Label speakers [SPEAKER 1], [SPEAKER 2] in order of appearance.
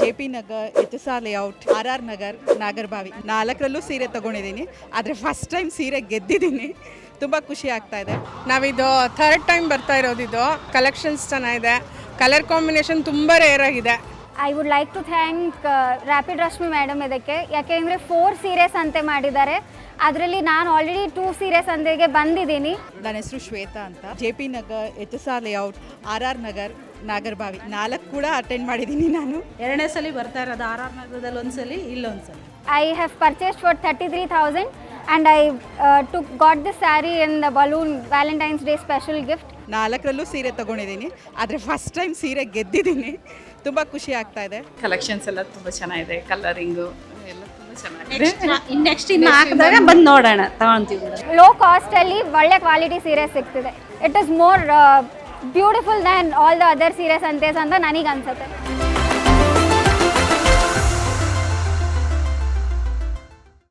[SPEAKER 1] JP Nagar, HSR layout, RR Nagar, Nagarbhavi 4ರಲ್ಲೂ ಸೀರೆ ತಗೊಂಡಿದ್ದೀನಿ. ಆದರೆ ಫಸ್ಟ್ ಟೈಮ್ ಸೀರೆ ಗೆದ್ದಿದ್ದೀನಿ. ತುಂಬ ಖುಷಿ ಆಗ್ತಾ ಇದೆ.
[SPEAKER 2] ನಾವಿದು ಥರ್ಡ್ ಟೈಮ್ ಬರ್ತಾ ಇರೋದಿದು. ಕಲೆಕ್ಷನ್ಸ್ ಚೆನ್ನಾಗಿದೆ, ಕಲರ್ ಕಾಂಬಿನೇಷನ್ ತುಂಬ ರೇರ್ ಆಗಿದೆ.
[SPEAKER 3] I would like to thank rapid Rashmi madam ಇದಕ್ಕೆ. ಯಾಕೆಂದರೆ 4 ಸೀರೆ ಸಂತೆ ಮಾಡಿದ್ದಾರೆ. ಅದರಲ್ಲಿ ನಾನು ಆಲ್ರೆಡಿ 2 ಸೀರೆ ಸಂತೆಗೆ ಬಂದಿದ್ದೀನಿ.
[SPEAKER 1] ನನ್ನ ಹೆಸರು ಶ್ವೇತಾ ಅಂತ. JP Nagar, HSR layout, RR Nagar, Nagarbhavi 4 ಕೂಡ ಅಟೆಂಡ್ ಮಾಡಿದ್ದೀನಿ ನಾನು.
[SPEAKER 4] 2ನೇ ಸಲ ಬರ್ತಾ ಇರೋದು RR ನಗರದಲ್ಲಿ ಒಂದ್ಸಲಿ, ಇಲ್ಲೊಂದ್ಸಲಿ.
[SPEAKER 3] I have purchased for 33,000 and I got this saree in the balloon Valentine's Day special gift.
[SPEAKER 1] 4ರಲ್ಲೂ ಸೀರೆ ತಗೊಂಡಿದ್ದೀನಿ. ಆದರೆ ಫಸ್ಟ್ ಟೈಮ್ ಸೀರೆ ಗೆದ್ದಿದ್ದೀನಿ. ತುಂಬ ಖುಷಿ ಆಗ್ತಾ ಇದೆ.
[SPEAKER 5] ಕಲೆಕ್ಷನ್ಸ್ ಎಲ್ಲ ತುಂಬ ಚೆನ್ನಾಗಿದೆ, ಕಲರಿಂಗು ಎಲ್ಲ ತುಂಬ ಚೆನ್ನಾಗಿದೆ.
[SPEAKER 4] ನೆಕ್ಸ್ಟ್ ಇನ್ನು ಹಾಕಿದಾಗ ಬಂದು ನೋಡೋಣ, ತಗೊಳ್ತೀವಿ.
[SPEAKER 3] ಲೋ ಕಾಸ್ಟಲ್ಲಿ ಒಳ್ಳೆ ಕ್ವಾಲಿಟಿ ಸೀರೆ ಸಿಗ್ತಿದೆ. It is more beautiful than all the other ಸೀರೆ ಸಂತೆಸ್ ಅಂತ ನನಗೆ ಅನ್ಸುತ್ತೆ.